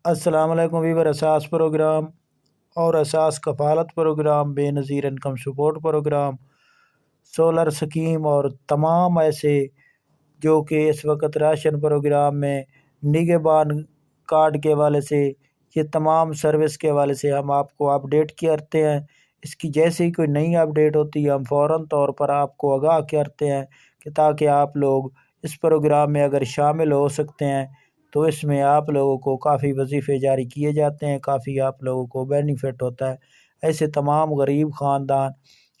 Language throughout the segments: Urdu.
السلام علیکم ویور، اساس پروگرام اور اساس Kafalat programme, Benazir income support programme, solar scheme اور تمام ایسے جو کہ اس وقت راشن پروگرام میں نگہبان کارڈ کے حوالے سے، یہ تمام سروس کے حوالے سے ہم آپ کو اپڈیٹ کرتے ہیں۔ اس کی جیسے ہی کوئی نئی اپڈیٹ ہوتی ہے ہم فوراً طور پر آپ کو آگاہ کرتے ہیں کہ تاکہ آپ لوگ اس پروگرام میں اگر شامل ہو سکتے ہیں تو اس میں آپ لوگوں کو کافی وظیفے جاری کیے جاتے ہیں، کافی آپ لوگوں کو بینیفٹ ہوتا ہے۔ ایسے تمام غریب خاندان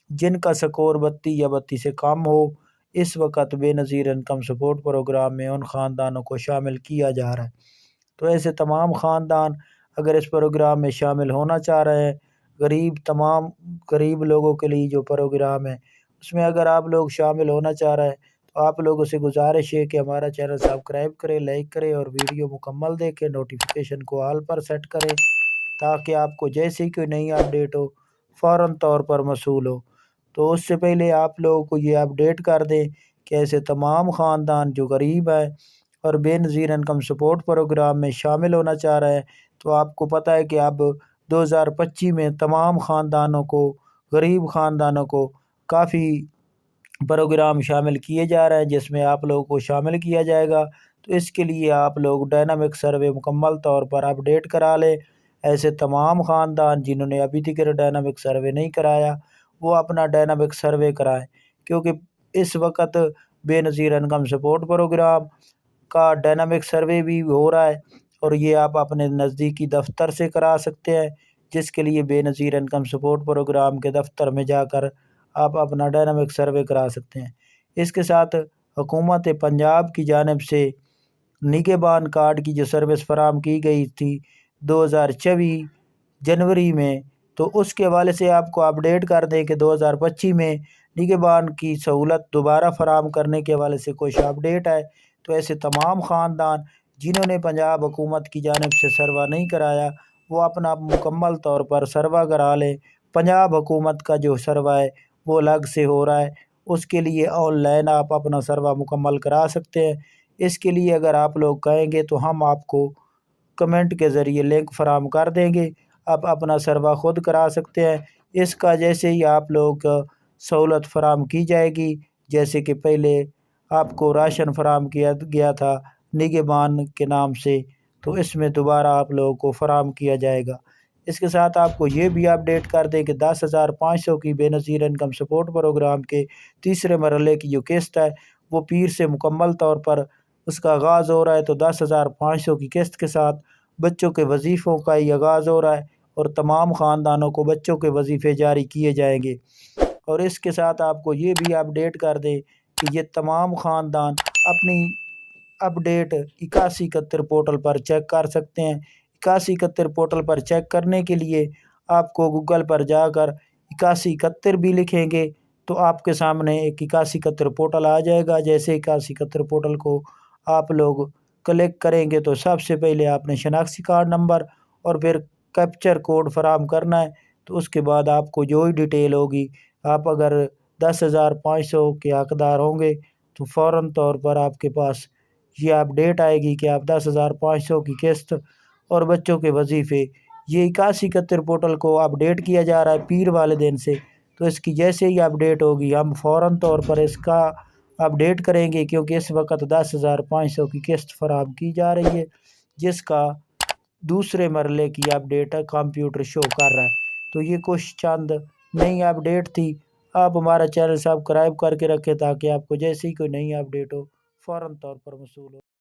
جن کا سکور 32 یا 32 سے کم ہو، اس وقت بے نظیر انکم سپورٹ پروگرام میں ان خاندانوں کو شامل کیا جا رہا ہے۔ تو ایسے تمام خاندان اگر اس پروگرام میں شامل ہونا چاہ رہے ہیں، تمام غریب لوگوں کے لیے جو پروگرام ہے اس میں اگر آپ لوگ شامل ہونا چاہ رہے ہیں تو آپ لوگوں سے گزارش ہے کہ ہمارا چینل سبسکرائب کریں، لائک کریں اور ویڈیو مکمل دیکھیں، نوٹیفیکیشن کو آل پر سیٹ کریں تاکہ آپ کو جیسے ہی کوئی نئی اپڈیٹ ہو فوراً طور پر موصول ہو۔ تو اس سے پہلے آپ لوگوں کو یہ اپڈیٹ کر دیں کہ ایسے تمام خاندان جو غریب ہیں اور بے نظیر انکم سپورٹ پروگرام میں شامل ہونا چاہ رہے ہیں، تو آپ کو پتہ ہے کہ اب 2025 میں تمام خاندانوں کو، غریب خاندانوں کو کافی پروگرام شامل کیے جا رہے ہیں جس میں آپ لوگوں کو شامل کیا جائے گا۔ تو اس کے لیے آپ لوگ ڈائنامک سروے مکمل طور پر اپڈیٹ کرا لیں۔ ایسے تمام خاندان جنہوں نے ابھی تک ڈائنامک سروے نہیں کرایا وہ اپنا ڈائنامک سروے کرائیں، کیونکہ اس وقت بے نظیر انکم سپورٹ پروگرام کا ڈائنامک سروے بھی ہو رہا ہے اور یہ آپ اپنے نزدیکی دفتر سے کرا سکتے ہیں، جس کے لیے بے نظیر انکم سپورٹ پروگرام کے دفتر میں جا کر آپ اپنا ڈائنامک سروے کرا سکتے ہیں۔ اس کے ساتھ حکومت پنجاب کی جانب سے نگہبان کارڈ کی جو سروس فراہم کی گئی تھی 2024 جنوری میں، تو اس کے حوالے سے آپ کو اپڈیٹ کر دیں کہ 2025 میں نگہبان کی سہولت دوبارہ فراہم کرنے کے حوالے سے کچھ اپڈیٹ ہے۔ تو ایسے تمام خاندان جنہوں نے پنجاب حکومت کی جانب سے سروا نہیں کرایا وہ اپنا مکمل طور پر سروا کرا لیں۔ پنجاب حکومت کا جو سروا ہے وہ الگ سے ہو رہا ہے، اس کے لیے آن لائن آپ اپنا سروا مکمل کرا سکتے ہیں۔ اس کے لیے اگر آپ لوگ کہیں گے تو ہم آپ کو کمنٹ کے ذریعے لنک فراہم کر دیں گے، آپ اپنا سروا خود کرا سکتے ہیں۔ اس کا جیسے ہی آپ لوگ سہولت فراہم کی جائے گی، جیسے کہ پہلے آپ کو راشن فراہم کیا گیا تھا نگہبان کے نام سے، تو اس میں دوبارہ آپ لوگوں کو فراہم کیا جائے گا۔ اس کے ساتھ آپ کو یہ بھی اپڈیٹ کر دیں کہ 10,500 کی بے نظیر انکم سپورٹ پروگرام کے تیسرے مرحلے کی جو قسط ہے وہ پیر سے مکمل طور پر اس کا آغاز ہو رہا ہے۔ تو 10,500 کی قسط کے ساتھ بچوں کے وظیفوں کا ہی آغاز ہو رہا ہے اور تمام خاندانوں کو بچوں کے وظیفے جاری کیے جائیں گے۔ اور اس کے ساتھ آپ کو یہ بھی اپڈیٹ کر دیں کہ یہ تمام خاندان اپنی اپڈیٹ 8171 پورٹل پر چیک کر سکتے ہیں۔ 8171 پورٹل پر چیک کرنے کے لیے آپ کو گوگل پر جا کر 8171 بھی لکھیں گے تو آپ کے سامنے ایک 8171 پورٹل آ جائے گا۔ جیسے 8171 پورٹل کو آپ لوگ کلک کریں گے تو سب سے پہلے آپ نے شناختی کارڈ نمبر اور پھر کیپچر کوڈ فراہم کرنا ہے۔ تو اس کے بعد آپ کو جو ہی ڈیٹیل ہوگی، آپ اگر 10,500 کے حقدار ہوں گے تو فوراً طور پر آپ کے پاس یہ اپڈیٹ آئے گی کہ آپ 10,500 کی قسط اور بچوں کے وظیفے، یہ 8171 پورٹل کو اپڈیٹ کیا جا رہا ہے پیر والے دن سے۔ تو اس کی جیسے ہی اپڈیٹ ہوگی ہم فوراً طور پر اس کا اپڈیٹ کریں گے، کیونکہ اس وقت 10,500 کی قسط فراہم کی جا رہی ہے جس کا دوسرے مرحلے کی اپڈیٹ کمپیوٹر شو کر رہا ہے۔ تو یہ کچھ چند نئی اپڈیٹ تھی، آپ ہمارا چینل سبسکرائب کر کے رکھیں تاکہ آپ کو جیسے ہی کوئی نئی اپڈیٹ ہو فوراً طور پر موصول ہو۔